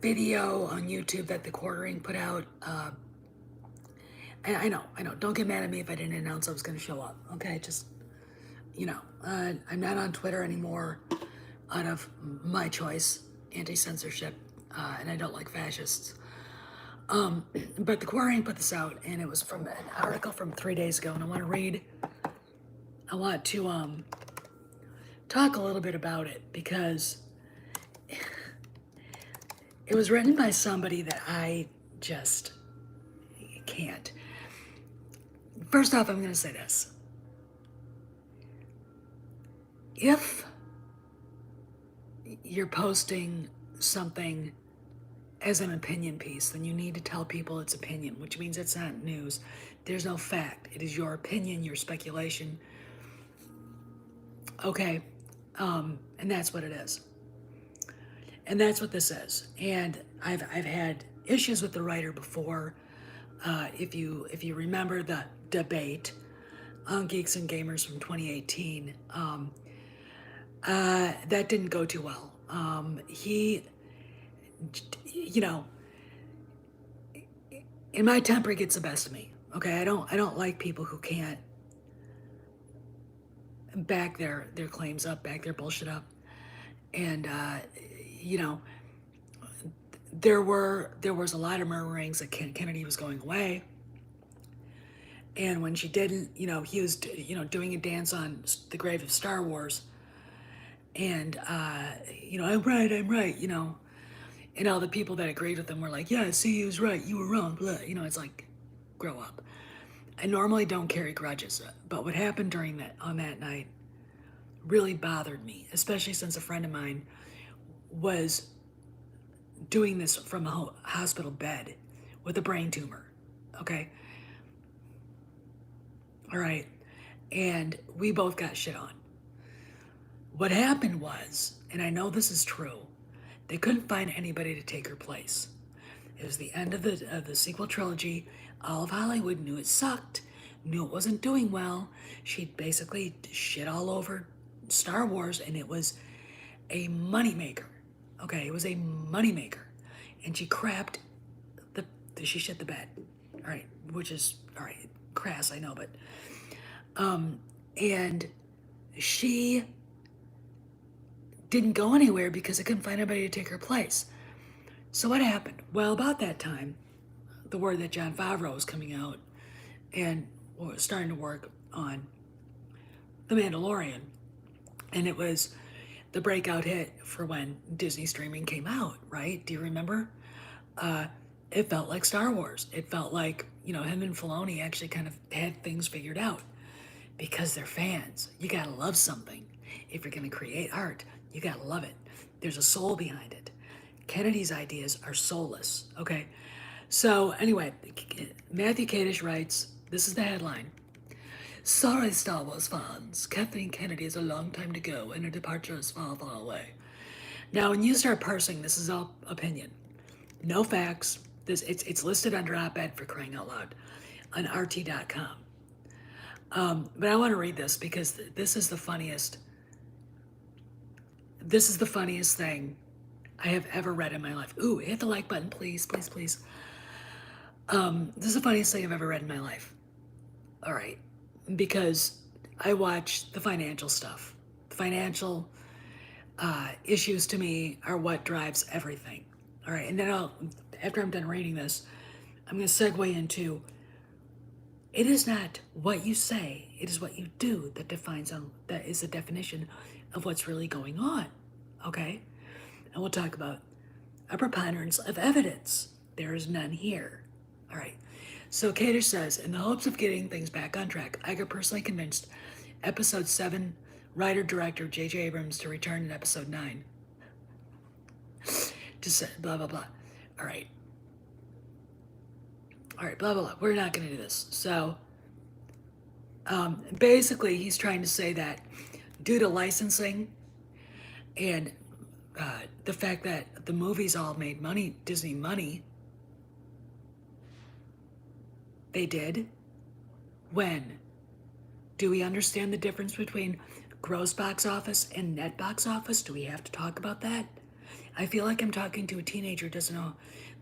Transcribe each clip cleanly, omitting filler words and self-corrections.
video on YouTube that the Quartering put out. I know. Don't get mad at me if I didn't announce I was going to show up. Okay, just, I'm not on Twitter anymore out of my choice, anti-censorship, and I don't like fascists. But the Quartering put this out, and it was from an article from 3 days ago, and I want to talk a little bit about it, because it was written by somebody that I just can't. First off, I'm going to say this. If you're posting something as an opinion piece, then you need to tell people it's opinion, which means it's not news. There's no fact. It is your opinion, your speculation. Okay, and that's what it is. And that's what this is. And I've had issues with the writer before. If you remember the debate on Geeks and Gamers from 2018, that didn't go too well. In my temper, it gets the best of me. Okay, I don't like people who can't back their claims up, back their bullshit up, and there was a lot of murmurings that Kennedy was going away, and when she didn't, he was doing a dance on the grave of Star Wars, and I'm right, and all the people that agreed with him were like, yeah, see, he was right, you were wrong, blah. It's like, grow up. I normally don't carry grudges, but what happened on that night really bothered me, especially since a friend of mine was doing this from a hospital bed with a brain tumor. Okay? All right. And we both got shit on. What happened was, and I know this is true, they couldn't find anybody to take her place. It was the end of the sequel trilogy. All of Hollywood knew it sucked, knew it wasn't doing well. She basically shit all over Star Wars, and it was a moneymaker. Okay, it was a moneymaker. And she crapped she shit the bed. All right, which is, all right, crass, I know, but, and she didn't go anywhere because they couldn't find anybody to take her place. So what happened? Well, about that time, the word that Jon Favreau was coming out and was starting to work on The Mandalorian, and it was the breakout hit for when Disney streaming came out, right? Do you remember? It felt like Star Wars. It felt like, him and Filoni actually kind of had things figured out because they're fans. You gotta love something. If you're gonna create art, you gotta love it. There's a soul behind it. Kennedy's ideas are soulless, okay? So anyway, Matthew Kadish writes, this is the headline. Sorry, Star Wars fans. Kathleen Kennedy is a long time to go, and her departure is far, far away. Now, when you start parsing, this is all opinion. No facts. It's listed under OpEd, for crying out loud, on RT.com. But I want to read this because this is the funniest. This is the funniest thing I have ever read in my life. Ooh, hit the like button, please, please, please. This is the funniest thing I've ever read in my life. All right. Because I watch the financial stuff. The financial issues to me are what drives everything. All right, and then after I'm done reading this, I'm going to segue into, it is not what you say, it is what you do that is the definition of what's really going on. Okay? And we'll talk about a preponderance of evidence. There is none here. All right. So Kadish says, in the hopes of getting things back on track, I got personally convinced episode 7 writer-director J.J. Abrams to return in episode 9. To say blah, blah, blah. All right. All right, blah, blah, blah. We're not going to do this. So basically, he's trying to say that due to licensing and the fact that the movies all made money, Disney money, they did. When? Do we understand the difference between gross box office and net box office? Do we have to talk about that? I feel like I'm talking to a teenager who doesn't know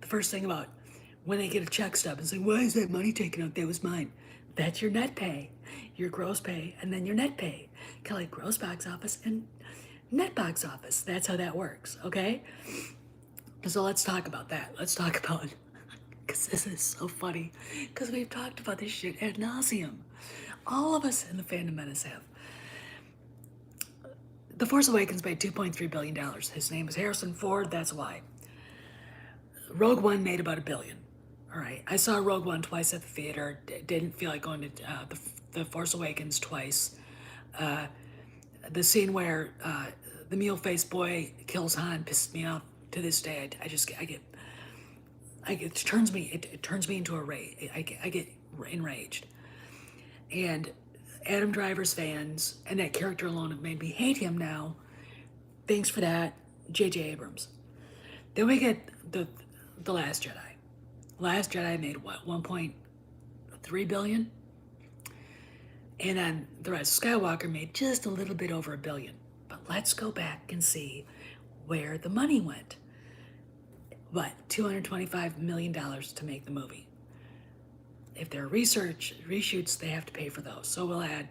the first thing about when they get a check stub and say, why is that money taken out? That was mine. That's your net pay, your gross pay, and then your net pay. Kind of like gross box office and net box office. That's how that works, okay? So let's talk about that. Let's talk about, because this is so funny, because we've talked about this shit ad nauseum. All of us in the Fandom Menace have. The Force Awakens made $2.3 billion. His name is Harrison Ford, that's why. Rogue One made about $1 billion. All right, I saw Rogue One twice at the theater. Didn't feel like going to the Force Awakens twice. The scene where the mule-faced boy kills Han pissed me off to this day. It turns me into a rage. I get enraged. And Adam Driver's fans and that character alone have made me hate him now. Thanks for that, J.J. Abrams. Then we get the Last Jedi. Last Jedi made what, 1.3 billion? And then The Rise of Skywalker made just a little bit over $1 billion. But let's go back and see where the money went. What, $225 million to make the movie. If there are reshoots, they have to pay for those. So we'll add,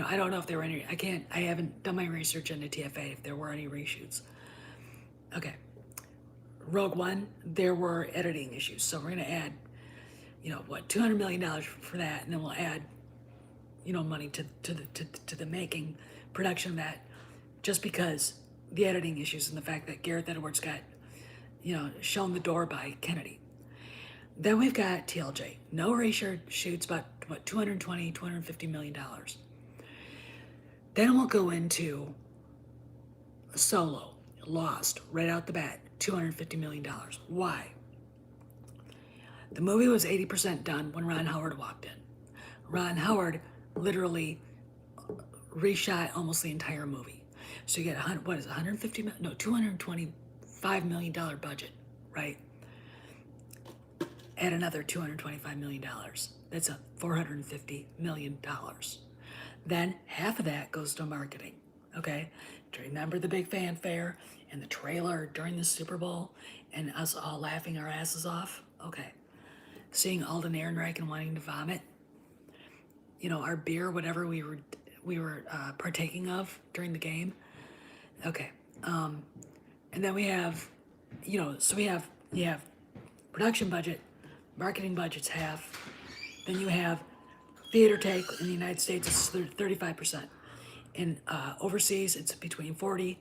I don't know if there were any, I haven't done my research into TFA if there were any reshoots. Okay. Rogue One, there were editing issues. So we're going to add, $200 million for that. And then we'll add, money to the making, production of that, just because the editing issues and the fact that Gareth Edwards got, shown the door by Kennedy. Then we've got TLJ. No reshoots, about $250 million. Then we'll go into Solo, Lost, right out the bat, $250 million. Why? The movie was 80% done when Ron Howard walked in. Ron Howard literally reshot almost the entire movie. So you get $225 million budget, right? Add another $225 million. That's a $450 million. Then half of that goes to marketing, okay? Do you remember the big fanfare and the trailer during the Super Bowl and us all laughing our asses off? Okay. Seeing Alden Ehrenreich and wanting to vomit. Our beer, whatever we were partaking of during the game. Okay. And then we have, so you have production budget, marketing budget's half. Then you have theater take in the United States, it's 35%. In overseas, it's between 40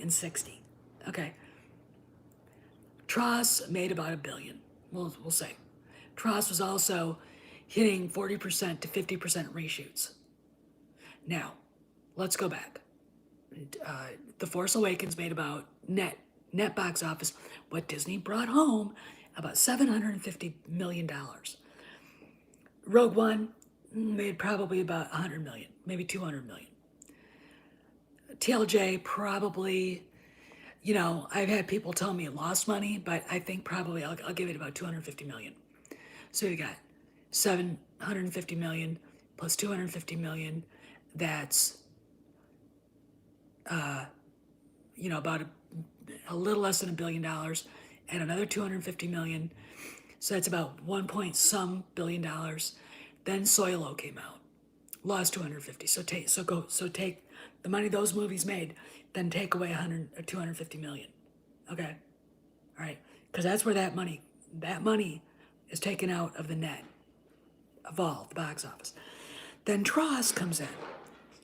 and 60. Okay. Tross made about $1 billion. We'll say. Tross was also hitting 40% to 50% reshoots. Now, let's go back. The Force Awakens made about net box office, what Disney brought home, about $750 million. Rogue One made probably about $100 million, maybe $200 million. TLJ probably, I've had people tell me it lost money, but I think probably I'll give it about $250 million. So you got $750 million plus $250 million. That's, about a little less than $1 billion, and another $250 million. So that's about $1 billion. Then Solo came out, lost 250. So take the money those movies made, then take away 100 or 250 million. Okay, all right, because that's where that money is taken out of the net of all the box office. Then Tross comes in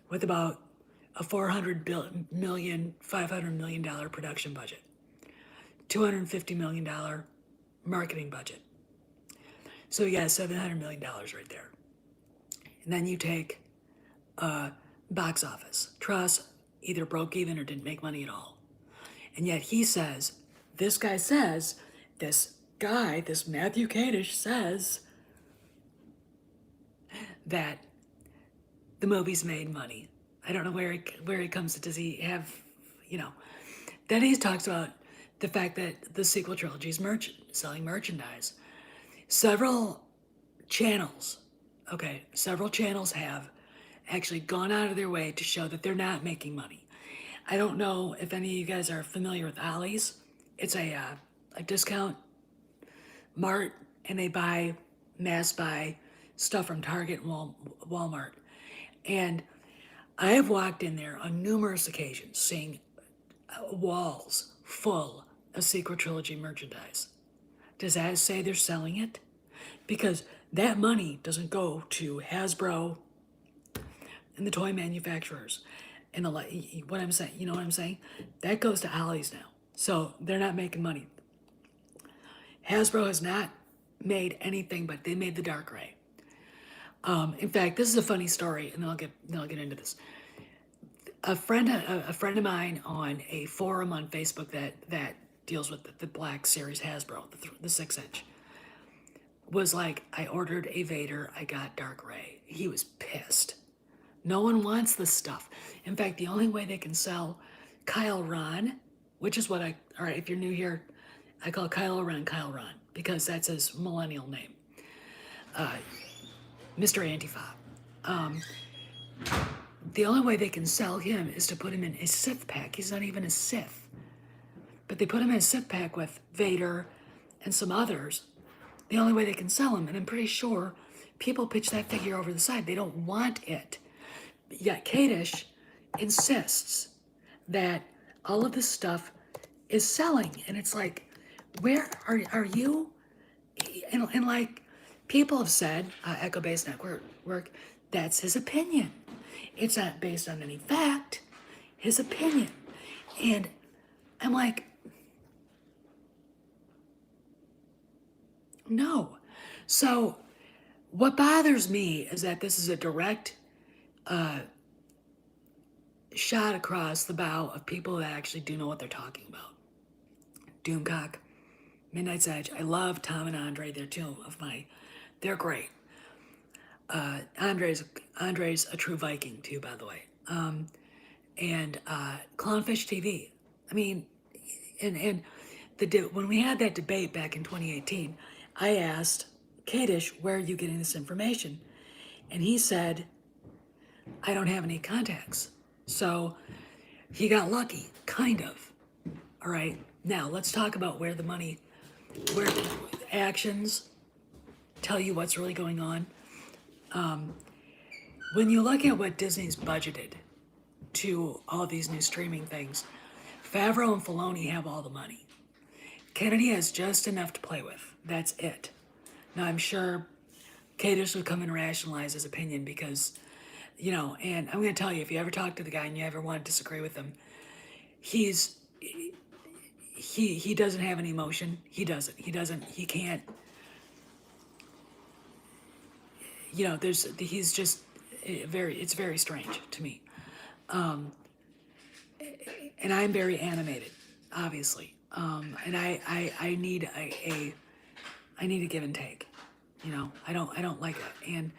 with about a $500 million production budget, $250 million marketing budget. So you got $700 million right there. And then you take box office. Tross either broke even or didn't make money at all. And yet this Matthew Kadish says that the movie's made money. I don't know where he comes to. Does he have, Then he talks about the fact that the sequel trilogy is selling merchandise. Several channels have actually gone out of their way to show that they're not making money. I don't know if any of you guys are familiar with Ollie's. It's a discount mart, and they mass buy stuff from Target and Walmart. And I have walked in there on numerous occasions seeing walls full of Secret Trilogy merchandise. Does that say they're selling it? Because that money doesn't go to Hasbro and the toy manufacturers and what I'm saying. You know what I'm saying? That goes to Ollie's now. So they're not making money. Hasbro has not made anything, but they made the Dark Ray. In fact, this is a funny story, and then I'll get into this. A friend of mine on a forum on Facebook that deals with the Black Series Hasbro, the 6-inch, was like, I ordered a Vader, I got Dark Ray. He was pissed. No one wants this stuff. In fact, the only way they can sell Kyle Ron, which is all right, if you're new here, I call Kylo Ron, because that's his millennial name. Mr. Antifa. The only way they can sell him is to put him in a Sith pack. He's not even a Sith. But they put him in a Sith pack with Vader and some others. The only way they can sell him, and I'm pretty sure people pitch that figure over the side. They don't want it. Yet Kadish insists that all of this stuff is selling. And it's like, where are you? And like, people have said, Echo Base Network, that's his opinion. It's not based on any fact, his opinion. And I'm like, no. So what bothers me is that this is a direct shot across the bow of people that actually do know what they're talking about. Doomcock, Midnight's Edge. I love Tom and Andre. They're great. Andre's a true Viking too, by the way. And Clownfish TV. I mean, and when we had that debate back in 2018, I asked Kadish, where are you getting this information? And he said, I don't have any contacts. So he got lucky, kind of. All right. Now let's talk about where the actions tell you what's really going on. When you look at what Disney's budgeted to all these new streaming things, Favreau and Filoni have all the money. Kennedy has just enough to play with. That's it. Now, I'm sure Kadish would come and rationalize his opinion because, and I'm going to tell you, if you ever talk to the guy and you ever want to disagree with him, he doesn't have any emotion. He can't, it's very strange to me. And I'm very animated, obviously. And I need I need a give and take. I don't like it. And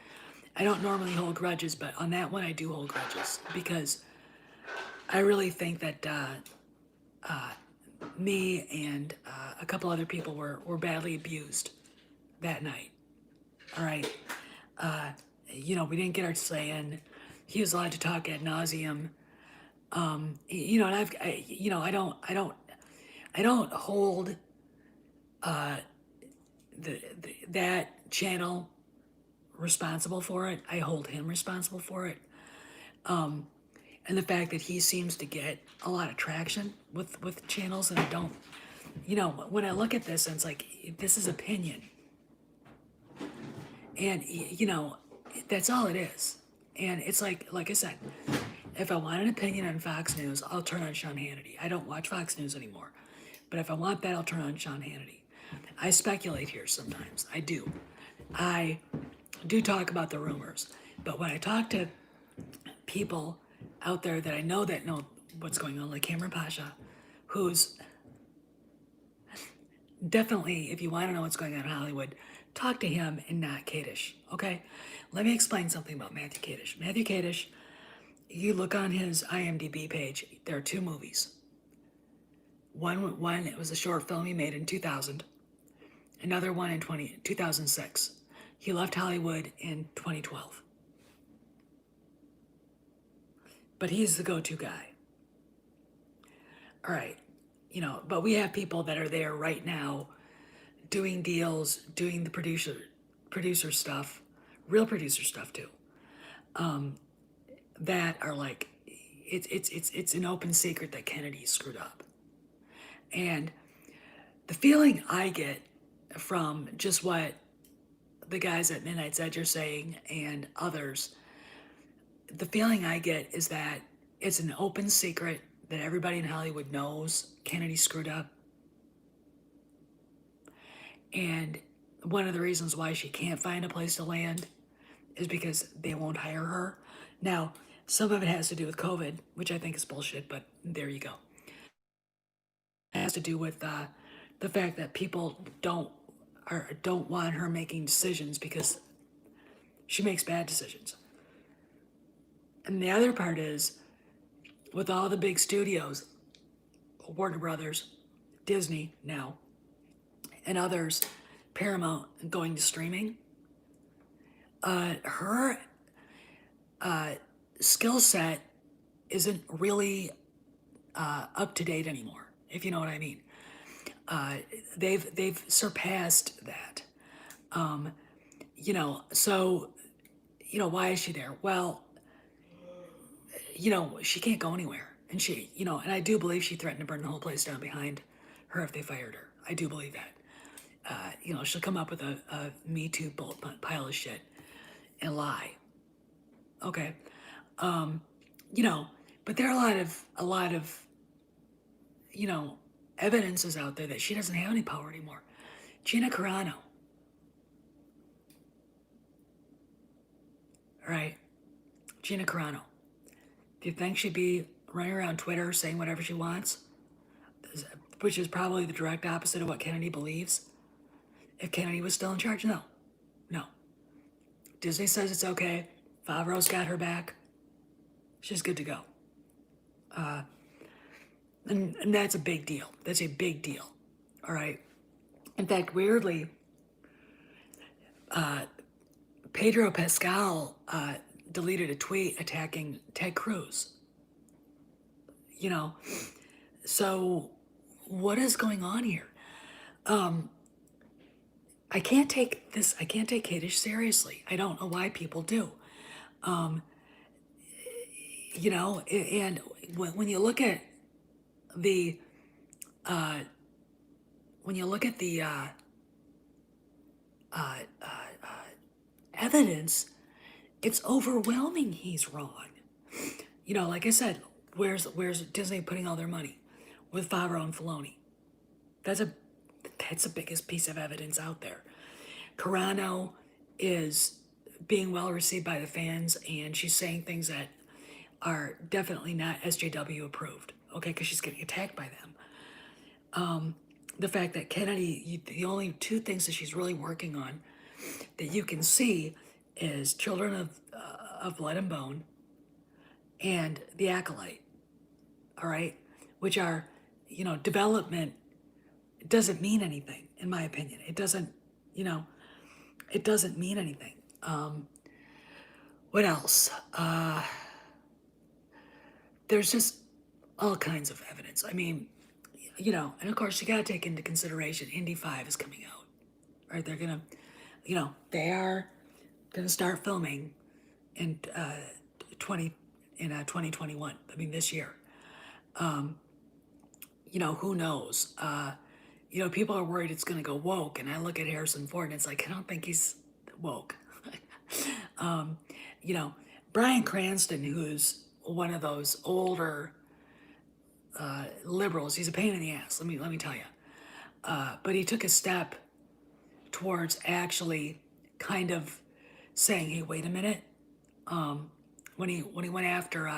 I don't normally hold grudges, but on that one I do hold grudges because I really think that me and a couple other people were badly abused that night. All right. We didn't get our say in. He was allowed to talk ad nauseum. And I don't hold that channel responsible for it. I hold him responsible for it. And the fact that he seems to get a lot of traction with channels, and I don't, when I look at this, and it's like, this is opinion. And, that's all it is. And it's like I said, if I want an opinion on Fox News, I'll turn on Sean Hannity. I don't watch Fox News anymore. But if I want that, I'll turn on Sean Hannity. I speculate here sometimes. I do. I do talk about the rumors. But when I talk to people out there that I know what's going on, like Cameron Pasha, who's definitely, if you want to know what's going on in Hollywood, talk to him and not Kadish, okay? Let me explain something about Matthew Kadish. Matthew Kadish, you look on his IMDb page, there are 2 movies. One, it was a short film he made in 2000. Another one in 2006. He left Hollywood in 2012. But he's the go-to guy. All right, but we have people that are there right now doing deals, doing the producer stuff, real producer stuff too. That are like, it's an open secret that Kennedy screwed up. And the feeling I get from just what the guys at Midnight's Edge are saying and others, the feeling I get is that it's an open secret that everybody in Hollywood knows Kennedy screwed up. And one of the reasons why she can't find a place to land is because they won't hire her. Now, some of it has to do with COVID, which I think is bullshit, but there you go. It has to do with the fact that people don't want her making decisions because she makes bad decisions. And the other part is, with all the big studios, Warner Brothers, Disney now, and others, Paramount, going to streaming, her skill set isn't really up to date anymore, if you know what I mean. They've surpassed that. So why is she there? Well, she can't go anywhere, and and I do believe she threatened to burn the whole place down behind her if they fired her. I do believe that. She'll come up with a Me Too pile of shit and lie. Okay. But there are a lot of evidences out there that she doesn't have any power anymore. Gina Carano. Right? Gina Carano. Do you think she'd be running around Twitter saying whatever she wants? Which is probably the direct opposite of what Kennedy believes. If Kennedy was still in charge, no. No. Disney says it's okay. Favreau's got her back. She's good to go. And that's a big deal. That's a big deal. All right. In fact, weirdly, Pedro Pascal deleted a tweet attacking Ted Cruz. So what is going on here? I can't take Kadish seriously. I don't know why people do. And when you look at the evidence, it's overwhelming he's wrong. Like I said, where's Disney putting all their money? With Favreau and Filoni. That's the biggest piece of evidence out there. Carano is being well received by the fans, and she's saying things that are definitely not SJW approved, okay, because she's getting attacked by them. The fact that Kennedy, the only two things that she's really working on that you can see is Children of Blood and Bone and The Acolyte, all right, which are, development doesn't mean anything, in my opinion. It doesn't mean anything. What else? There's just all kinds of evidence. I mean, and of course you gotta take into consideration Indy 5 is coming out, right? They're gonna, they are gonna start filming in 2021. I mean, this year. Who knows? People are worried it's gonna go woke, and I look at Harrison Ford and it's like, I don't think he's woke. Bryan Cranston, who's one of those older liberals, he's a pain in the ass. Let me tell you. But he took a step towards actually kind of saying, "Hey, wait a minute." When he went after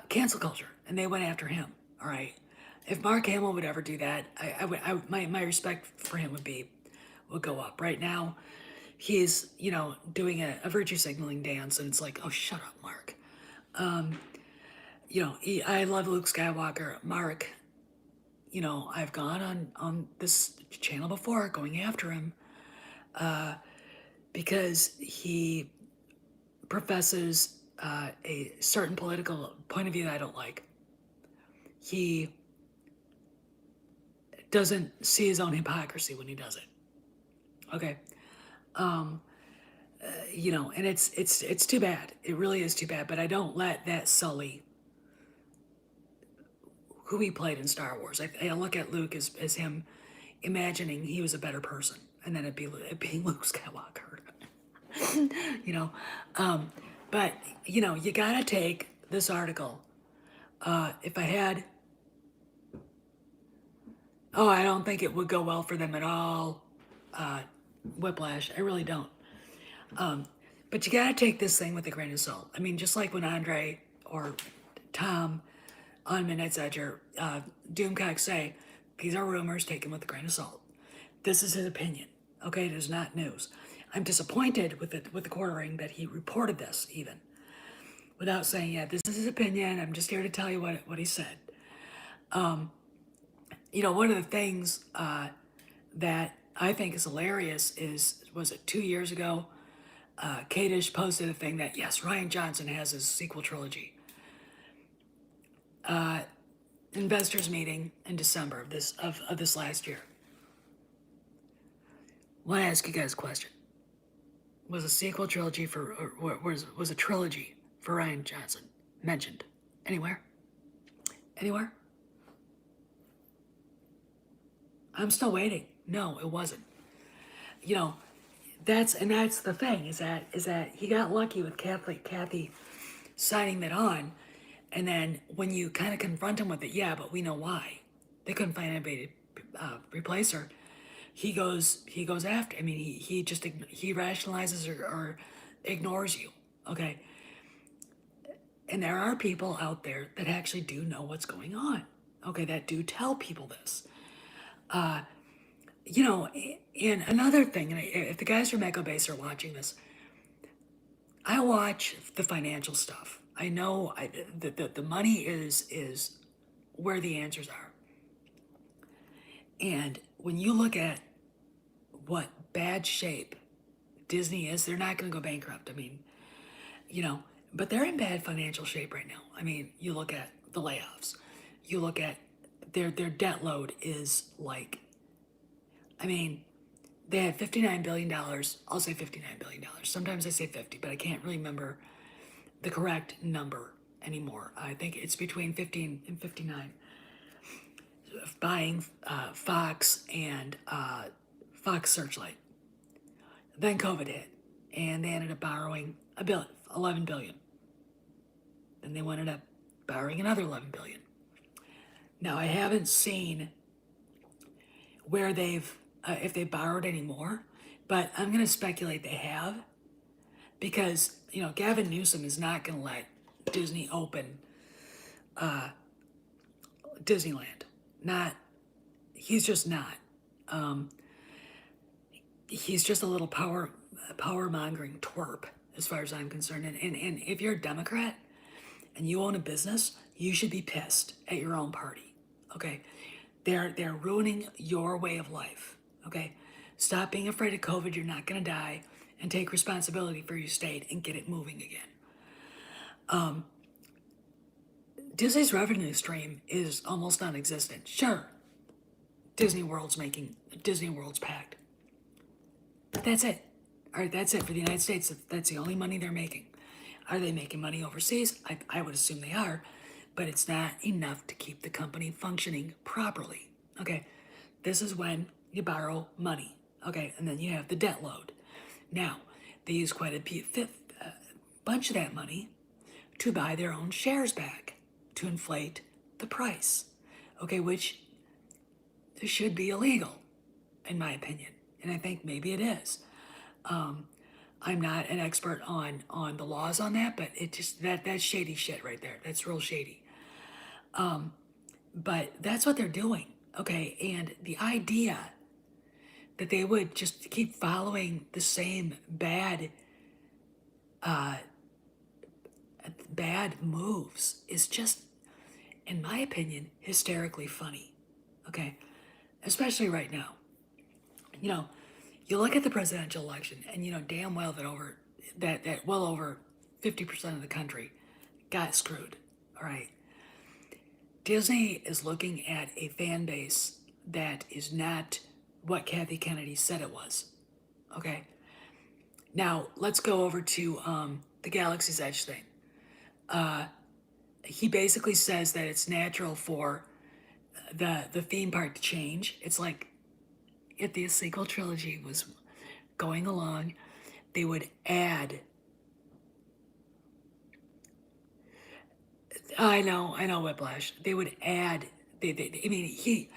cancel culture, and they went after him. All right. If Mark Hamill would ever do that, my respect for him would go up. Right now, he's doing a virtue signaling dance, and it's like, oh, shut up, Mark. I love Luke Skywalker. Mark, I've gone on this channel before going after him because he professes a certain political point of view that I don't like. he doesn't see his own hypocrisy when he does it. Okay. And it's too bad. It really is too bad. But I don't let that sully who he played in Star Wars. I look at Luke as him imagining he was a better person, and then it being Luke Skywalker. you know, but you gotta take this article. If I had, I don't think it would go well for them at all. Whiplash. I really don't. But you gotta take this thing with a grain of salt. I mean, just like when Andre or Tom on Midnight's Edge or Doomcock say, these are rumors, take them with a grain of salt. This is his opinion. Okay, it is not news. I'm disappointed with the quartering that he reported this even without saying, yeah, this is his opinion. I'm just here to tell you what he said. One of the things that I think is hilarious was it 2 years ago? Kadish posted a thing that, yes, Rian Johnson has his sequel trilogy. Investors meeting in December of this last year. I want to ask you guys a question. Was a sequel trilogy or was a trilogy for Rian Johnson mentioned anywhere? Anywhere? I'm still waiting. No, it wasn't. That's the thing is that he got lucky with Kathy signing that on, and then when you kind of confront him with it, yeah, but we know why they couldn't find anybody to replace her. He goes after. I mean, he rationalizes or ignores you. Okay, and there are people out there that actually do know what's going on. Okay, that do tell people this. And another thing, and if the guys from Echo Base are watching this, I watch the financial stuff. I know that the money is where the answers are. And when you look at what bad shape Disney is, they're not going to go bankrupt. I mean, but they're in bad financial shape right now. I mean, you look at the layoffs. You look at their debt load is like, I mean, they had $59 billion. I'll say $59 billion. Sometimes I say 50, but I can't really remember the correct number anymore. I think it's between 15 and 59. Buying Fox and Fox Searchlight. Then COVID hit, and they ended up borrowing $11 billion. Then they ended up borrowing another $11 billion. Now I haven't seen where if they borrowed any more, but I'm going to speculate they have, because Gavin Newsom is not going to let Disney open Disneyland. He's just not. He's just a little power mongering twerp as far as I'm concerned. And if you're a Democrat and you own a business, you should be pissed at your own party. Okay, they're ruining your way of life. Okay, stop being afraid of COVID. You're not gonna die, and take responsibility for your state and get it moving again. Disney's revenue stream is almost non-existent. Sure, Disney World's packed, but that's it. All right, that's it for the United States. That's the only money they're making. Are they making money overseas? I would assume they are, but it's not enough to keep the company functioning properly. Okay, this is when you borrow money. Okay, and then you have the debt load. Now, they use quite a bunch of that money to buy their own shares back to inflate the price. Okay, which should be illegal, in my opinion, and I think maybe it is. I'm not an expert on the laws on that, but it just that's shady shit right there. That's real shady. But that's what they're doing. Okay, and the idea that they would just keep following the same bad moves is just, in my opinion, hysterically funny. Okay, especially right now. You look at the presidential election, and damn well that well over 50% of the country got screwed. All right. Disney is looking at a fan base that is not what Kathy Kennedy said it was. Okay. Now let's go over to the Galaxy's Edge thing. He basically says that it's natural for the theme park to change. It's like if the sequel trilogy was going along, they would add. I know, Whiplash. They would add. I mean, he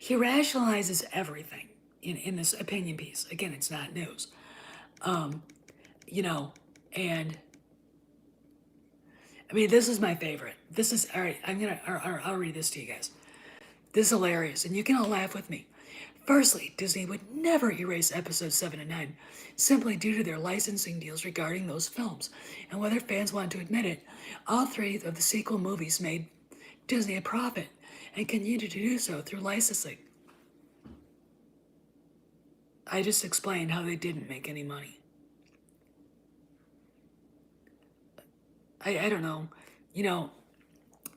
rationalizes everything in this opinion piece. Again, it's not news. You know, and I mean, this is my favorite. This is all right. I'll read this to you guys. This is hilarious, and you can all laugh with me. Firstly, Disney would never erase episodes 7 and 9 simply due to their licensing deals regarding those films. And whether fans want to admit it, all three of the sequel movies made Disney a profit and continue to do so through licensing. I just explained how they didn't make any money. I don't know. You know,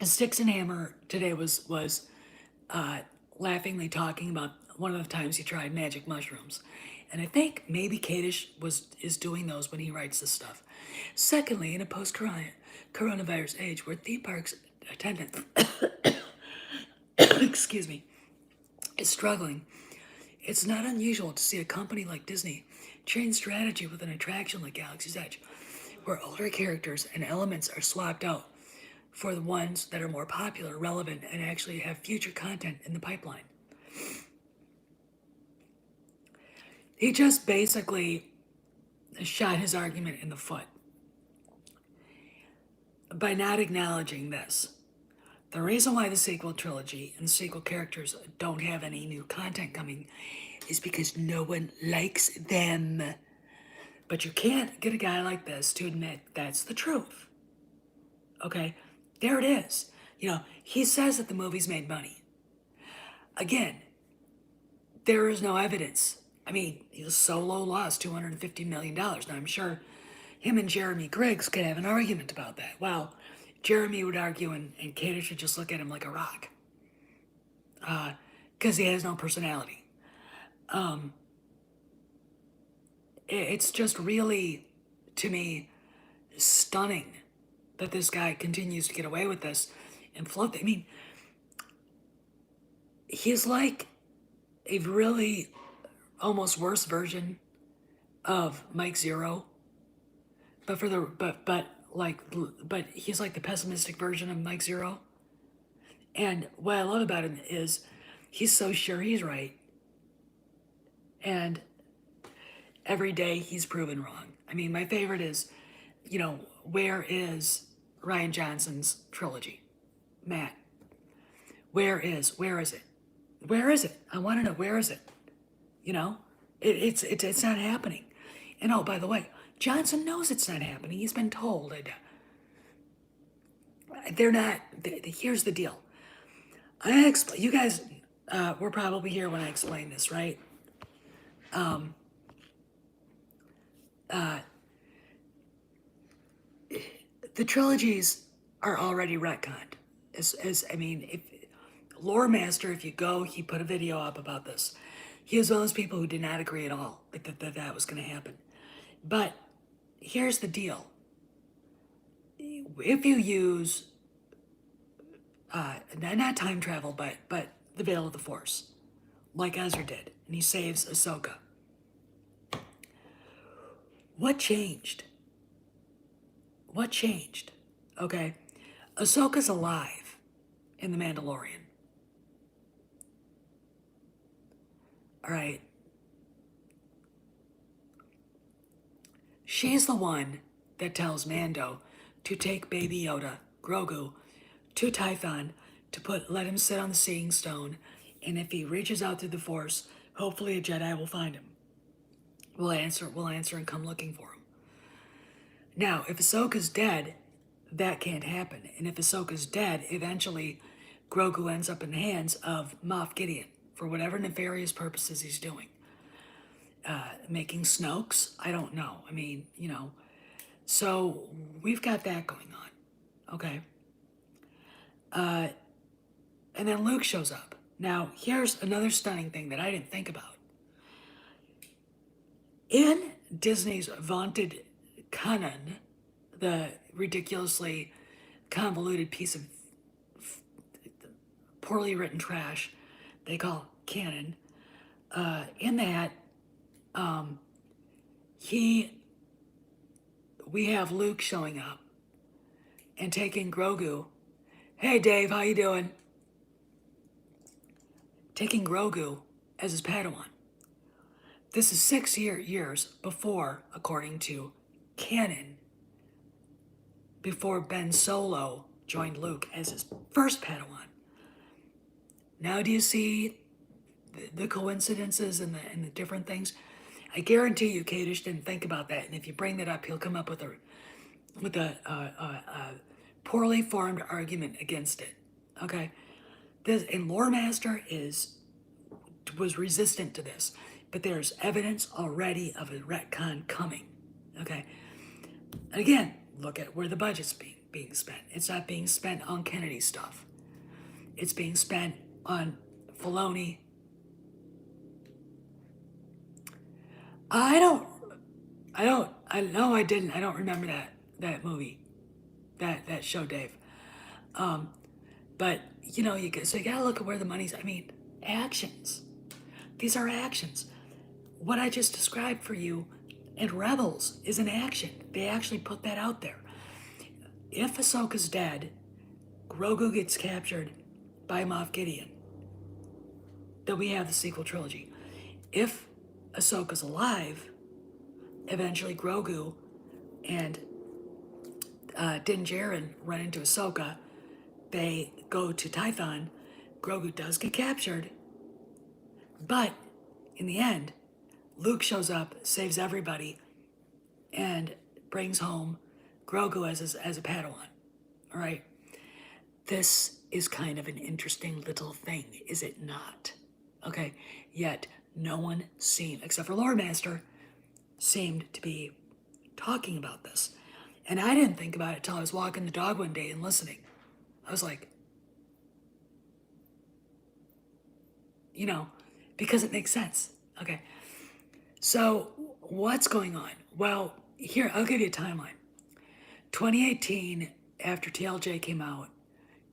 Sticks and Hammer today was laughingly talking about one of the times he tried magic mushrooms. And I think maybe Kadish is doing those when he writes this stuff. Secondly, in a post-coronavirus age where theme parks attendance excuse me, is struggling, it's not unusual to see a company like Disney change strategy with an attraction like Galaxy's Edge, where older characters and elements are swapped out for the ones that are more popular, relevant, and actually have future content in the pipeline. He just basically shot his argument in the foot by not acknowledging this. The reason why the sequel trilogy and the sequel characters don't have any new content coming is because no one likes them. But you can't get a guy like this to admit that's the truth. Okay? There it is. You know, he says that the movies made money. Again, there is no evidence. I mean, Solo lost $250 million. Now, I'm sure him and Jeremy Griggs could have an argument about that. Well, Jeremy would argue, and Kato should just look at him like a rock. Because he has no personality. It's just really, to me, stunning that this guy continues to get away with this and float. I mean, he's like a really almost worse version of Mike Zero, but but he's like the pessimistic version of Mike Zero. And what I love about him is he's so sure he's right, and every day he's proven wrong. I mean, my favorite is, you know, where is Rian Johnson's trilogy? Matt, where is it? Where is it? I want to know, where is it? You know, it's not happening. And oh, by the way, Johnson knows it's not happening. He's been told. They're not. Here's the deal. You guys were probably here when I explained this, right? The trilogies are already retconned. I mean, if Lore Master, if you go, he put a video up about this. He was one of those people who did not agree at all, like that was going to happen. But here's the deal: if you use not time travel, but the Veil of the Force, like Ezra did, and he saves Ahsoka. What changed? What changed? Okay, Ahsoka's alive in The Mandalorian. All right. She's the one that tells Mando to take Baby Yoda, Grogu, to Tython to let him sit on the Seeing Stone, and if he reaches out through the Force, hopefully a Jedi will find him. We'll answer and come looking for him. Now, if Ahsoka's dead, that can't happen. And if Ahsoka's dead, eventually Grogu ends up in the hands of Moff Gideon for whatever nefarious purposes he's doing. Making Snokes? I don't know. I mean, you know. So we've got that going on. Okay. And then Luke shows up. Now, here's another stunning thing that I didn't think about. In Disney's vaunted canon, the ridiculously convoluted piece of poorly written trash they call canon, in that we have Luke showing up and taking Grogu. Hey Dave, how you doing? Taking Grogu as his Padawan. This is 6 years before, according to canon, before Ben Solo joined Luke as his first Padawan. Now do you see the coincidences and the different things? I guarantee you Kadish didn't think about that, and if you bring that up, he'll come up with a poorly formed argument against it. Okay? And Lore Master was resistant to this, but there's evidence already of a retcon coming. Okay? And again, look at where the budget's being spent. It's not being spent on Kennedy stuff. It's being spent on Filoni. I don't remember that movie, that show, Dave. But you gotta look at where the money's. I mean, actions. These are actions. What I just described for you in Rebels is an action. They actually put that out there. If Ahsoka's dead, Grogu gets captured by Moff Gideon, then we have the sequel trilogy. If Ahsoka's alive, eventually Grogu and Din Djarin run into Ahsoka. They go to Tython. Grogu does get captured, but in the end, Luke shows up, saves everybody, and brings home Grogu as a Padawan. All right, this is kind of an interesting little thing, is it not? Okay, yet no one seemed, except for Lore Master, seemed to be talking about this. And I didn't think about it till I was walking the dog one day and listening. I was like, because it makes sense. Okay. So what's going on? Well, here, I'll give you a timeline. 2018, after TLJ came out,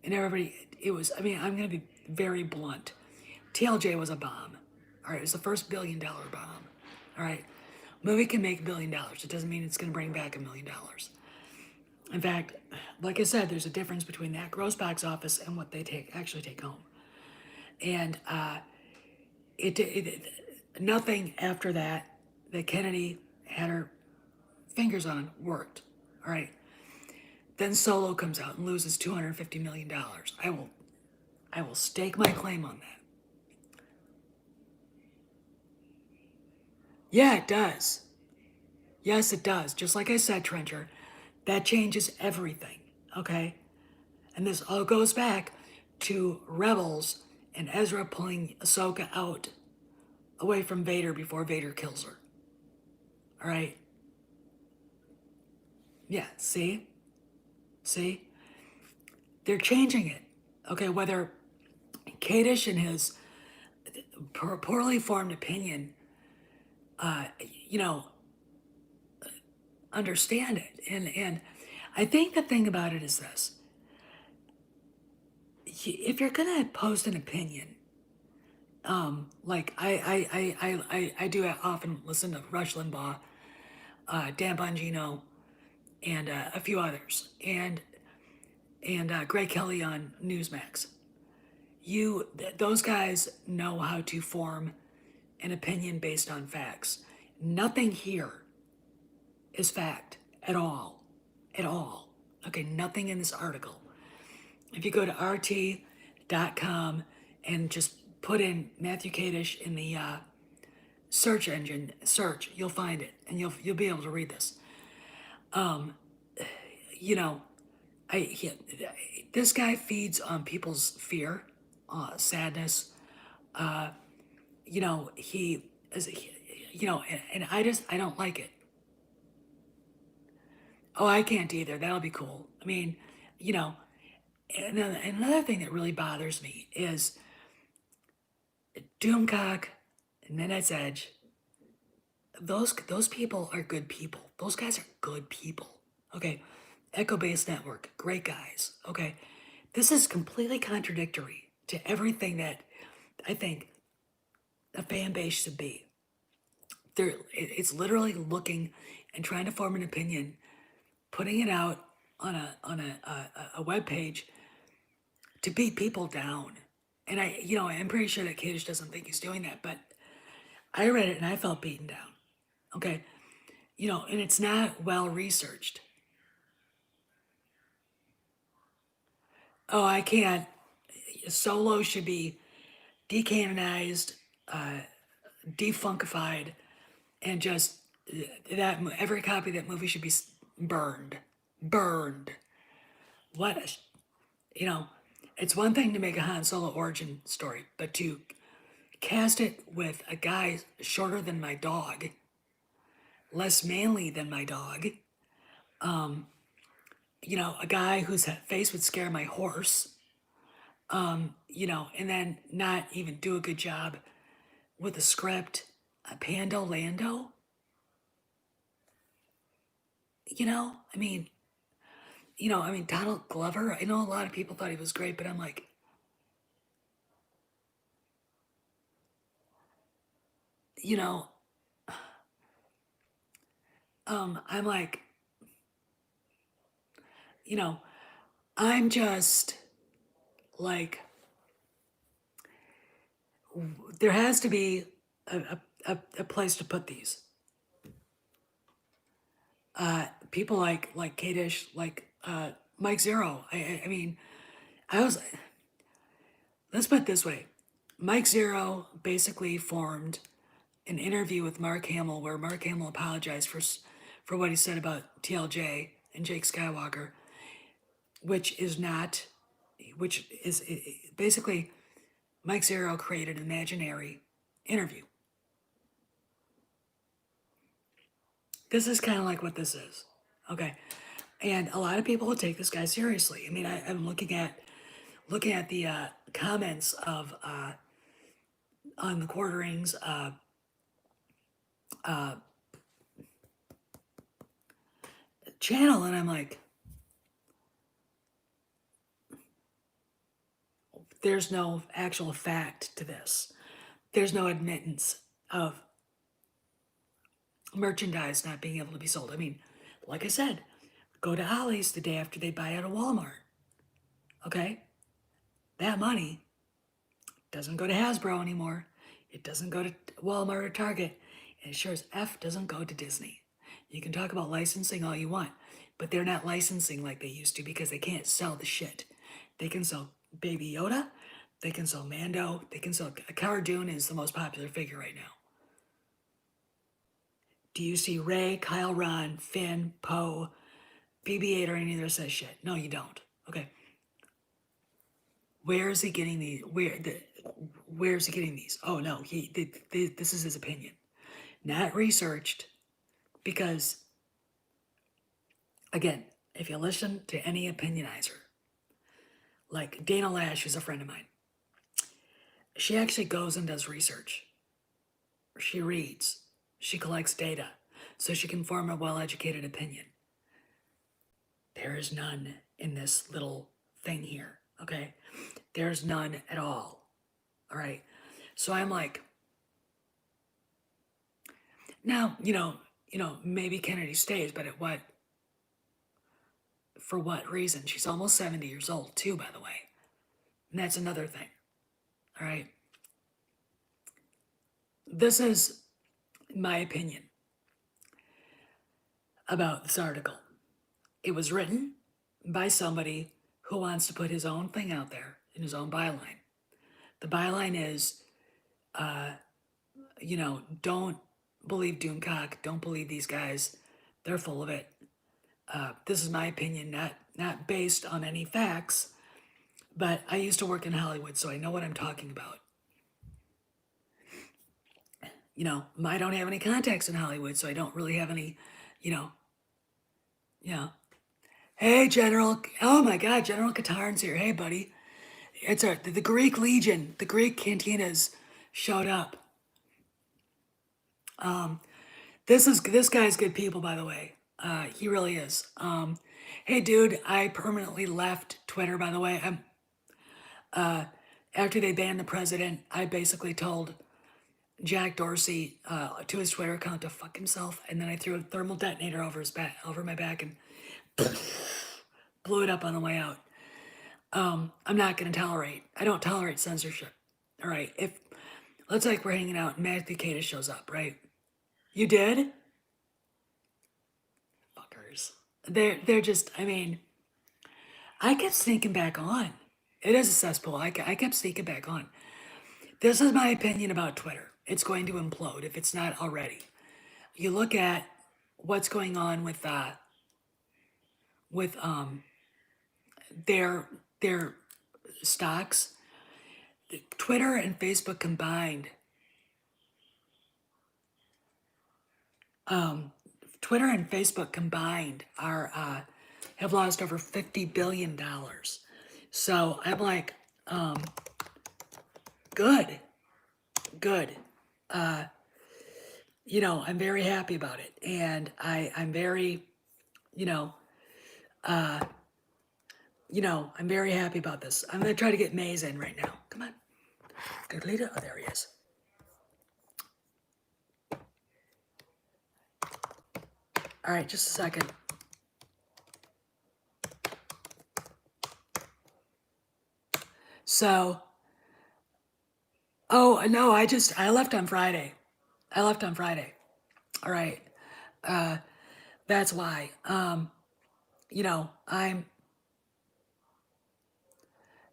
and everybody, I'm going to be very blunt. TLJ was a bomb. All right, it was the first $1 billion bomb. All right, movie can make $1 billion. It doesn't mean it's going to bring back $1 million. In fact, like I said, there's a difference between that gross box office and what they actually take home. And nothing after that Kennedy had her fingers on worked. All right. Then Solo comes out and loses $250 million. I will stake my claim on that. Yeah, it does. Yes, it does. Just like I said, Trencher, that changes everything, okay? And this all goes back to Rebels and Ezra pulling Ahsoka out away from Vader before Vader kills her. All right? Yeah, see? See? They're changing it. Okay, whether Kadish and his poorly formed opinion, understand it. And I think the thing about it is this. If you're going to post an opinion, like I do often listen to Rush Limbaugh, Dan Bongino, and a few others, and Greg Kelly on Newsmax. Those guys know how to form an opinion based on facts. Nothing here is fact at all. Okay, nothing in this article. If you go to rt.com and just put in Matthew Kadish in the search engine, you'll find it, and you'll be able to read this. This guy feeds on people's fear, sadness. He is, and I don't like it. Oh, I can't either. That'll be cool. I mean, And another thing that really bothers me is Doomcock and Midnight's Edge. Those people are good people. Those guys are good people. Okay. Echo Base Network, great guys. Okay. This is completely contradictory to everything that I think a fan base should be. It's literally looking and trying to form an opinion, putting it out on a web page to beat people down. And I'm pretty sure that Kadish doesn't think he's doing that, but I read it and I felt beaten down. Okay. And it's not well researched. Oh, I can't. Solo should be decanonized, defunkified, and just that every copy of that movie should be burned. Burned. What a, you know, it's one thing to make a Han Solo origin story, but to cast it with a guy shorter than my dog, less manly than my dog, a guy whose face would scare my horse, and then not even do a good job with a script, a Pando Lando, I mean, Donald Glover, I know a lot of people thought he was great, but I'm like, you know, I'm like, you know, I'm just like, there has to be a place to put these. People like Kadish, like Mike Zero. I mean, I was. Let's put it this way: Mike Zero basically formed an interview with Mark Hamill where Mark Hamill apologized for what he said about TLJ and Jake Skywalker, which is not, which is basically Mike Zero created an imaginary interview. This is kind of like what this is, okay? And a lot of people will take this guy seriously. I mean, I'm looking at the comments of on the Quarterings channel, and I'm like, there's no actual fact to this. There's no admittance of merchandise not being able to be sold. I mean, like I said, go to Ollie's the day after they buy out of Walmart. Okay? That money doesn't go to Hasbro anymore. It doesn't go to Walmart or Target. And it sure as F doesn't go to Disney. You can talk about licensing all you want, but they're not licensing like they used to because they can't sell the shit. They can sell Baby Yoda. They can sell Mando. They can sell... Cara Dune is the most popular figure right now. Do you see Rey, Kyle Ron, Finn, Poe, BB-8 or any of those says shit? No, you don't. Okay. Where is he getting these? Where is he getting these? Oh no, this is his opinion, not researched. Because again, if you listen to any opinionizer, like Dana Lash, who's a friend of mine, she actually goes and does research. She reads, she collects data, so she can form a well-educated opinion. There is none in this little thing here, okay? There's none at all, all right? So I'm like, now, maybe Kennedy stays, but for what reason? She's almost 70 years old too, by the way. And that's another thing, all right? This is my opinion about this article. It was written by somebody who wants to put his own thing out there in his own byline. The byline is, don't believe Doomcock, don't believe these guys. They're full of it. This is my opinion, not based on any facts, but I used to work in Hollywood, so I know what I'm talking about. I don't have any contacts in Hollywood, so I don't really have any, Hey, General. Oh my God, General Katarn's here. Hey, buddy. It's the Greek Legion, the Greek cantinas showed up. This guy's good people, by the way. He really is. Hey, dude, I permanently left Twitter. By the way, after they banned the president, I basically told Jack Dorsey to his Twitter account to fuck himself, and then I threw a thermal detonator over my back, and blew it up on the way out. I'm not going to tolerate. I don't tolerate censorship. All right, if let's like we're hanging out and Matthew Cata shows up, right? You did? Fuckers. They're just. I mean, I kept sneaking back on. It is a cesspool. I kept sneaking back on. This is my opinion about Twitter. It's going to implode if it's not already. You look at what's going on with their stocks. Twitter and Facebook combined. Twitter and Facebook combined are have lost over $50 billion. So I'm like, good, good. I'm very happy about it, and I'm very, you know, I'm very happy about this. I'm gonna try to get Maze in right now. Come on, good leader. Oh, there he is. All right, just a second. So, oh no, I left on Friday. I left on Friday. All right, that's why. You know, I'm,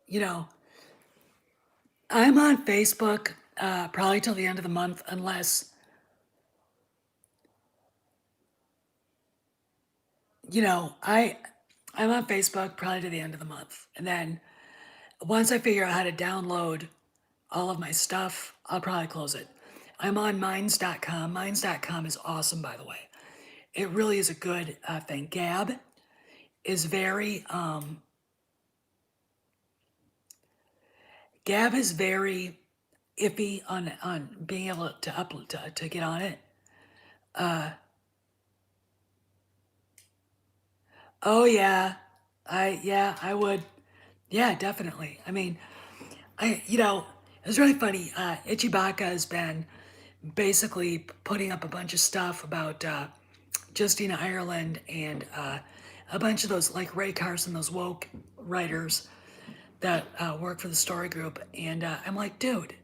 you know, I'm on Facebook probably till the end of the month, unless, I'm on Facebook probably to the end of the month, and then once I figure out how to download all of my stuff, I'll probably close it. I'm on Minds.com. Minds.com is awesome, by the way. It really is a good thing. Gab is very iffy on being able to upload to get on it. Oh I would. Yeah, definitely. I mean, it was really funny. Ichibaka has been basically putting up a bunch of stuff about Justina Ireland and a bunch of those, like Ray Carson, those woke writers that work for the Story Group. And I'm like, dude,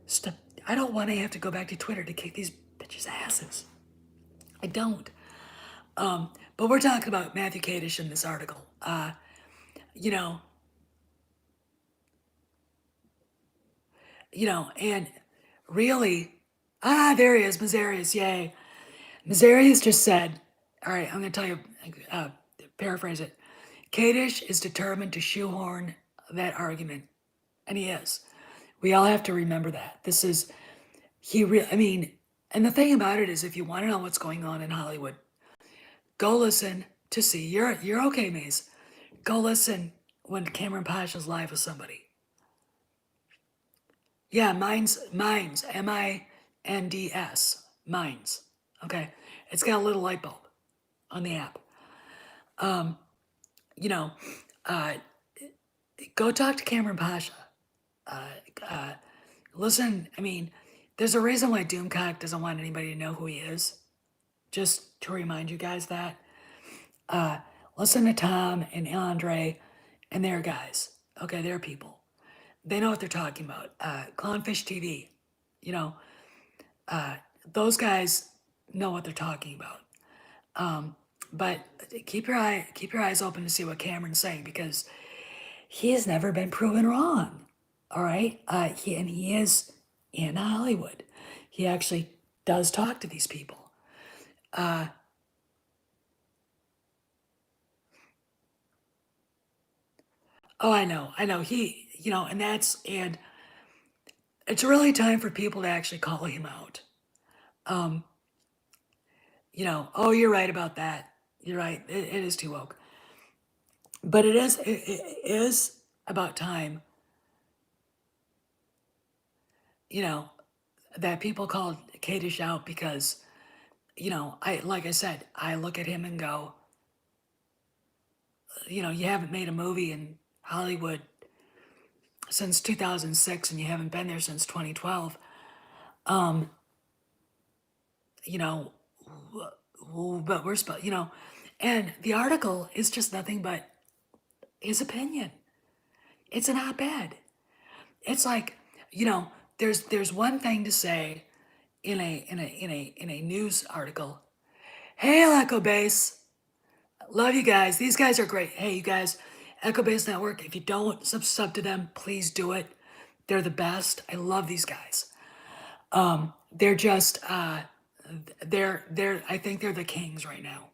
stop. I don't want to have to go back to Twitter to kick these bitches' asses. I don't. But we're talking about Matthew Kadish in this article. You know, and really, there he is, Mazarius, yay. Mazarius just said, all right, I'm going to tell you, paraphrase it. Kadish is determined to shoehorn that argument, and he is. We all have to remember that. I mean, and the thing about it is, if you want to know what's going on in Hollywood, go listen to see. You're okay, Maze. Go listen when Cameron Pasha's live with somebody. Yeah, Minds, Minds, Minds. Okay, it's got a little light bulb on the app. You know, uh, go talk to Cameron Pasha. Listen, I mean, there's a reason why Doomcock doesn't want anybody to know who he is. Just to remind you guys that. Listen to Tom and Andre and their guys. Okay, they're people. They know what they're talking about. Clownfish TV, you know, those guys know what they're talking about. But keep your eyes open to see what Cameron's saying, because he has never been proven wrong. All right, he is in Hollywood. He actually does talk to these people. Oh, I know. And it's really time for people to actually call him out. Oh, you're right about that. You're right. It is too woke. But it is about time, you know, that people called Kadish out because, like I said, I look at him and go, you haven't made a movie in Hollywood since 2006 and you haven't been there since 2012. Um, you know, but we're supposed, and the article is just nothing but his opinion. It's an op-ed. It's like, you know, there's one thing to say in a news article. Hey, Echo Base, love you guys. These guys are great. Hey, you guys, Echo Base Network. If you don't sub to them, please do it. They're the best. I love these guys. They're just they're I think they're the kings right now.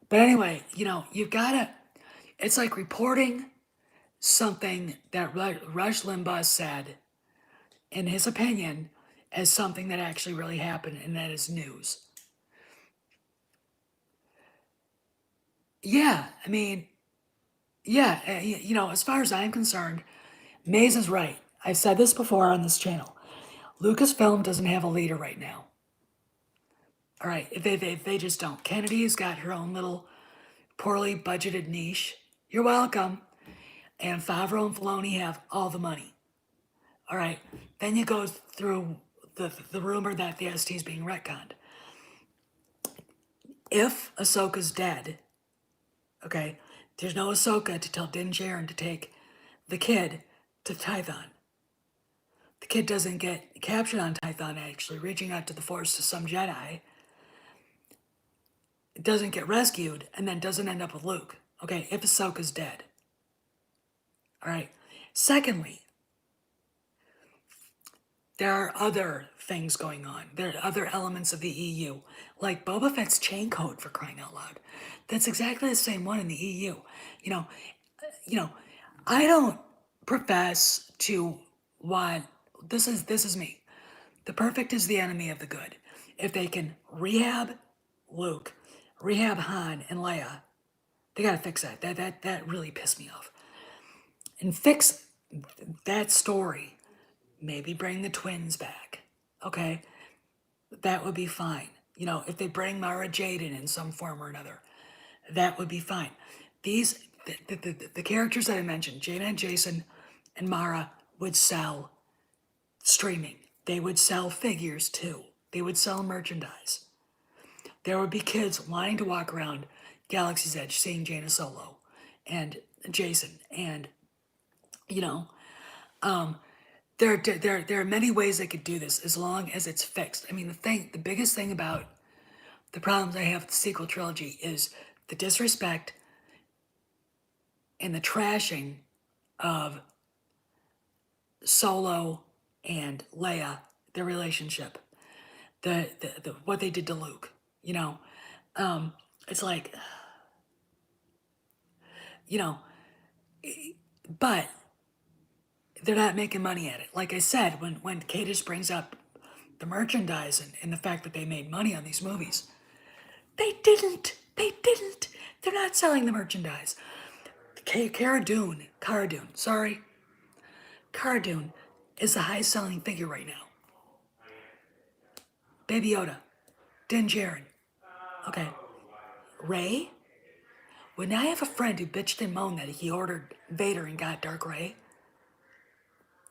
But anyway, you've gotta. It's like reporting something that Rush Limbaugh said, in his opinion, as something that actually really happened, and that is news. Yeah, I mean, yeah, as far as I'm concerned, Mays is right. I've said this before on this channel. Lucasfilm doesn't have a leader right now. All right, they just don't. Kennedy's got her own little poorly budgeted niche. You're welcome. And Favreau and Filoni have all the money. All right, then you go through the rumor that the ST is being retconned. If Ahsoka's dead, okay, there's no Ahsoka to tell Din Djarin to take the kid to Tython. The kid doesn't get captured on Tython, actually, reaching out to the Force to some Jedi. It doesn't get rescued, and then doesn't end up with Luke. Okay, if Ahsoka's dead. All right. Secondly, there are other things going on. There are other elements of the EU, like Boba Fett's chain code, for crying out loud. That's exactly the same one in the EU. You know, you know, I don't profess to want. This is me. The perfect is the enemy of the good. If they can rehab Luke, rehab Han and Leia, they gotta fix that. That really pissed me off. And fix that story. Maybe bring the twins back. Okay, that would be fine. If they bring Mara Jade in some form or another, that would be fine. The characters that I mentioned, Jaina and Jason and Mara, would sell streaming. They would sell figures too. They would sell merchandise. There would be kids wanting to walk around Galaxy's Edge seeing Jaina Solo and Jason. And, you know, there are many ways they could do this as long as it's fixed. I mean, the biggest thing about the problems I have with the sequel trilogy is the disrespect and the trashing of Solo and Leia, their relationship, the what they did to Luke. It's like, you know, but they're not making money at it. Like I said, when Kadish brings up the merchandise and the fact that they made money on these movies, they didn't. They didn't. They're not selling the merchandise. Cara Dune, sorry. Cara Dune is the highest selling figure right now. Baby Yoda, Din Djarin. Okay. Rey? When I have a friend who bitched and moaned that he ordered Vader and got Dark Rey,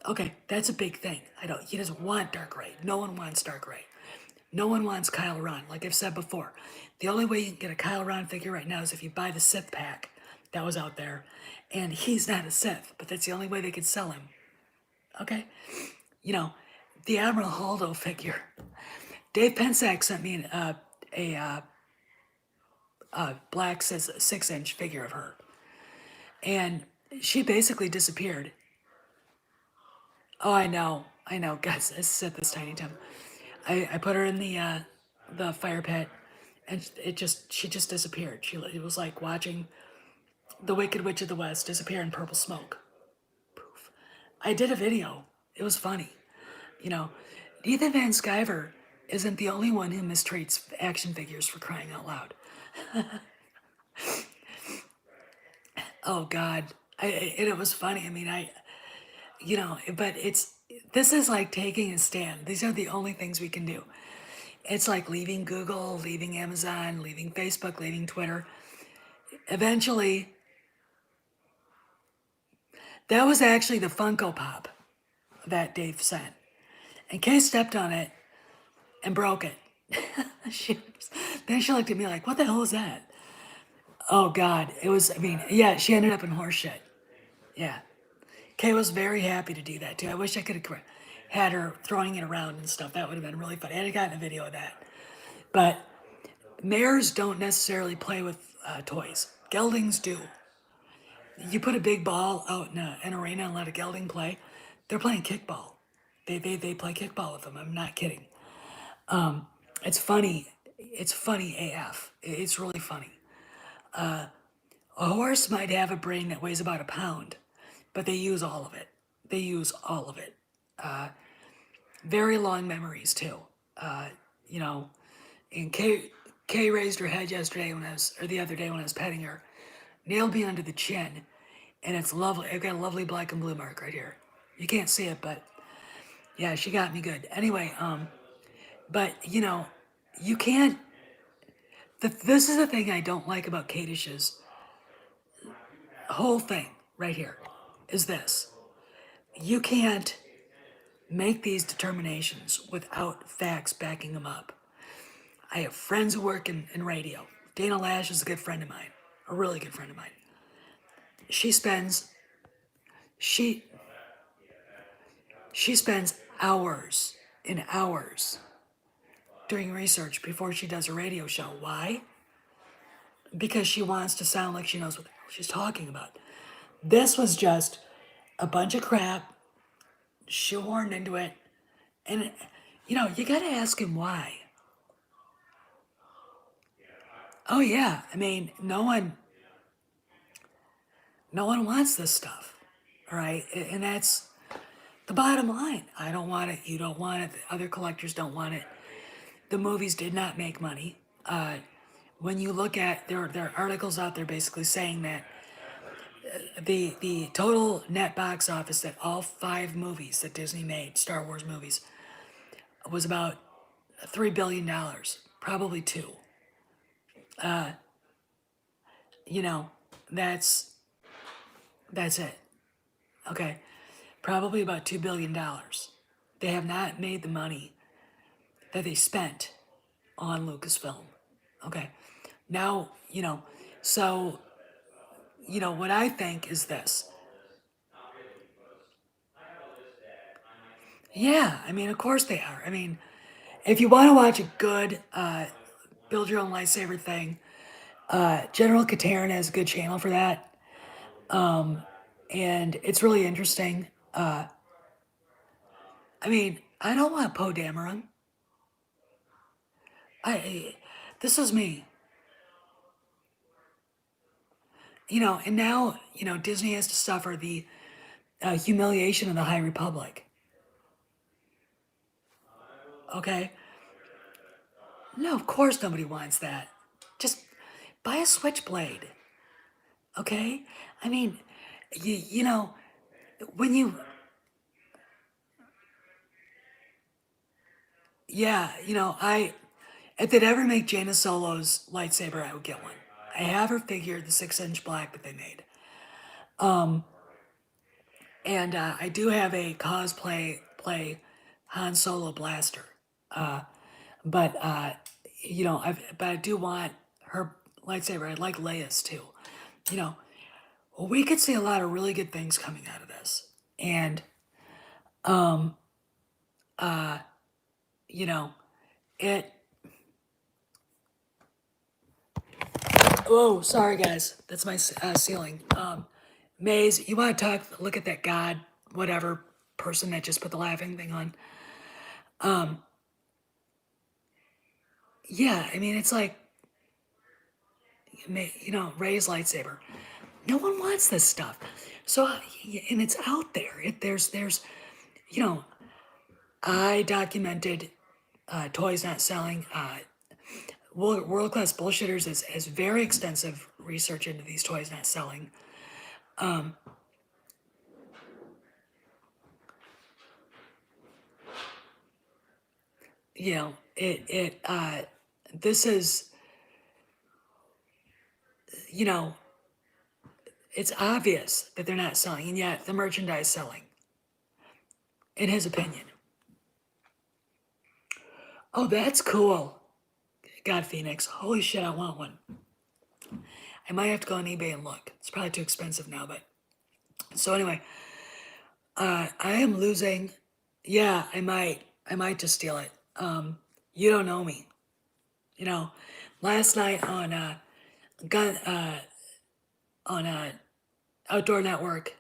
okay, that's a big thing. He doesn't want Dark Rey. No one wants Dark Rey. No one wants Kylo Ren. Like I've said before, the only way you can get a Kylo Ren figure right now is if you buy the Sith pack that was out there. And he's not a Sith, but that's the only way they could sell him. Okay? The Admiral Holdo figure. Dave Pensack sent me a black 6-inch figure of her. And she basically disappeared. Oh, I know, guys. It's at this tiny time. I put her in the fire pit, and she just disappeared. It was like watching the Wicked Witch of the West disappear in purple smoke. Poof. I did a video. It was funny. Ethan Van Sciver isn't the only one who mistreats action figures, for crying out loud. Oh God, and it was funny. I mean, but this is like taking a stand. These are the only things we can do. It's like leaving Google, leaving Amazon, leaving Facebook, leaving Twitter. Eventually, that was actually the Funko Pop that Dave sent. And Kay stepped on it and broke it. she, then she looked at me like, what the hell is that? Oh God, it was, I mean, yeah, she ended up in horse shit. Yeah. Kay was very happy to do that too. I wish I could have had her throwing it around and stuff. That would have been really fun. I had gotten a video of that. But mayors don't necessarily play with toys. Geldings do. You put a big ball out in an arena and let a gelding play, they're playing kickball. They play kickball with them. I'm not kidding. It's funny. It's funny AF. It's really funny. A horse might have a brain that weighs about a pound, but they use all of it. They use all of it. Very long memories too. You know, and Kay raised her head yesterday or the other day when I was petting her, nailed me under the chin, and it's lovely. I've got a lovely black and blue mark right here. You can't see it, but yeah, she got me good. Anyway, but you can't. This is the thing I don't like about Kadish's whole thing right here. Is this? You can't make these determinations without facts backing them up. I have friends who work in radio. Dana Lash is a good friend of mine, a really good friend of mine. She spends she she spends hours and hours doing research before she does a radio show. Why? Because she wants to sound like she knows what the hell she's talking about. This was just a bunch of crap shoehorned into it, and you got to ask him why. Oh yeah, I mean, no one wants this stuff, all right, and that's the bottom line. I don't want it. You don't want it. The other collectors don't want it. The movies did not make money. When you look at there are articles out there basically saying that the total net box office that all 5 movies that Disney made, Star Wars movies, was about $3 billion, probably two. You know, that's that's it. Okay, probably about $2 billion. They have not made the money that they spent on Lucasfilm. Okay, now so what I think is this. Yeah, I mean, of course they are. I mean, if you want to watch a good build your own lightsaber thing, General Katarn has a good channel for that, and it's really interesting. I mean, I don't want Poe Dameron. This is me, and now Disney has to suffer the humiliation of the High Republic. Okay, no, of course nobody wants that. Just buy a switchblade. Okay, I mean, when you yeah, if they'd ever make Jaina Solo's lightsaber, I would get one. I have her figure, the 6-inch black that they made. And I do have a cosplay play Han Solo blaster. But but I do want her lightsaber. I like Leia's too. You know, we could see a lot of really good things coming out of this. And you know, it oh, sorry guys. That's my ceiling. Maze, you want to talk look at that god whatever person that just put the laughing thing on. Yeah, I mean it's like Rey's lightsaber. No one wants this stuff. So and it's out there. There's I documented toys not selling. World Class Bullshitters has very extensive research into these toys not selling. Um, you know, this is, you know, it's obvious that they're not selling, and yet the merchandise selling, in his opinion. Oh, that's cool. God, Phoenix. Holy shit, I want one. I might have to go on eBay and look. It's probably too expensive now, but so anyway, I am losing. Yeah, I might. I might just steal it. You don't know me. You know, last night on gun on Outdoor Network,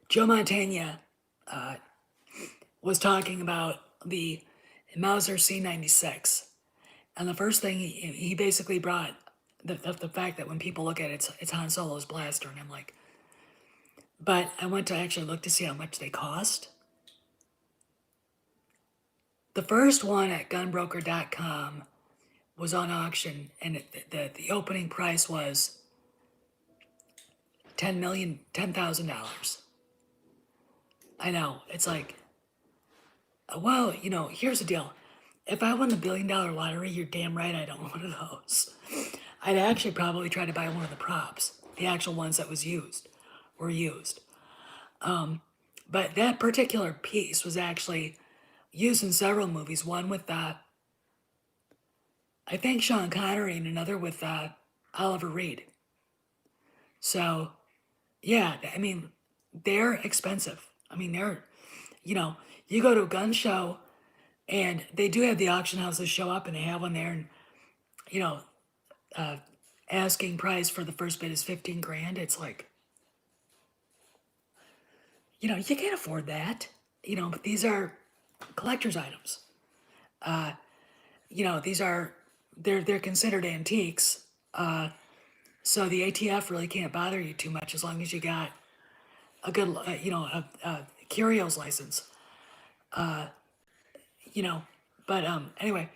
Joe Montana was talking about the Mauser C96, and the first thing he basically brought the fact that when people look at it, it's Han Solo's blaster, and I'm like, but I went to actually look to see how much they cost. The first one at gunbroker.com was on auction, and the opening price was $10,000. I know, it's like, well, you know, here's the deal. If I won the $1 billion lottery, you're damn right I don't want one of those. I'd actually probably try to buy one of the props, the actual ones that were used. But that particular piece was actually used in several movies. One with, I think, Sean Connery, and another with Oliver Reed. So, yeah, I mean, they're expensive. I mean, you know, you go to a gun show, and they do have the auction houses show up, and they have one there, and, you know, asking price for the first bid is 15 grand. It's like, you know, you can't afford that. You know, but these are collector's items. You know, they're considered antiques. So the ATF really can't bother you too much as long as you got a good, you know, a Curio's license. You know, but anyway,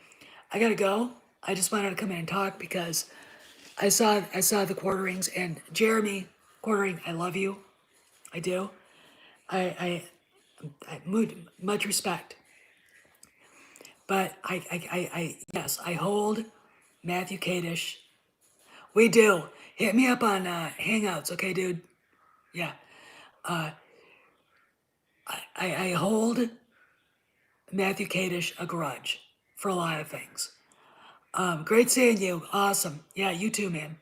I gotta go. I just wanted to come in and talk because I saw the quarterings, and Jeremy Quartering, I love you. I do. I, much respect. But yes, I hold Matthew Kadish. We do. Hit me up on Hangouts, okay, dude? Yeah. I hold Matthew Kadish a grudge for a lot of things. Great seeing you. Awesome. Yeah, you too, man.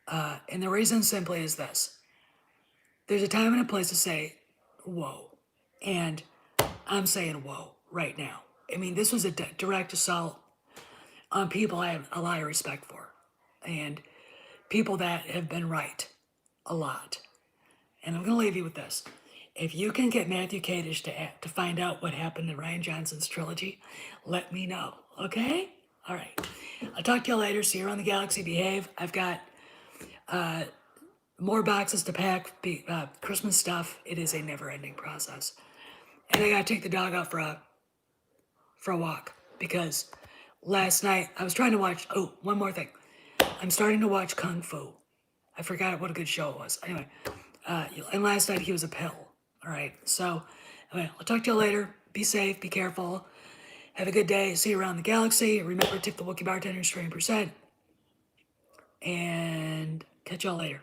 And the reason simply is this. There's a time and a place to say, whoa. And I'm saying whoa right now. I mean, this was a direct assault on people I have a lot of respect for. And people that have been right a lot. And I'm going to leave you with this. If you can get Matthew Kadish to find out what happened in Ryan Johnson's trilogy, let me know, okay? All right. I'll talk to you later. See you around the galaxy. Behave. I've got more boxes to pack, Christmas stuff. It is a never-ending process. And I got to take the dog out for a walk because last night I was trying to watch, oh, one more thing. I'm starting to watch Kung Fu. I forgot what a good show it was. Anyway, and last night he was a pill. All right. So, anyway, I'll talk to you later. Be safe. Be careful. Have a good day. See you around the galaxy. Remember, tip the Wookiee bartenders 20%. And catch y'all later.